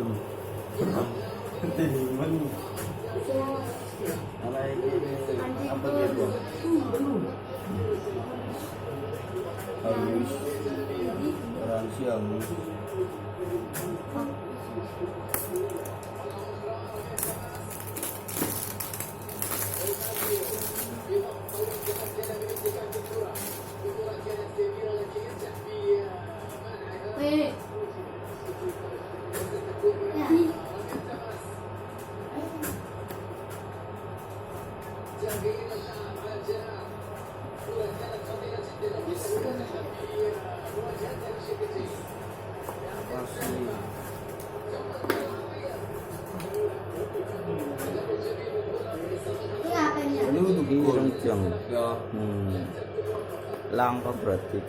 malam. Tiniman. Alay apa gitu? Habis orang siang. Ini untuk Kurang jam. langka berarti.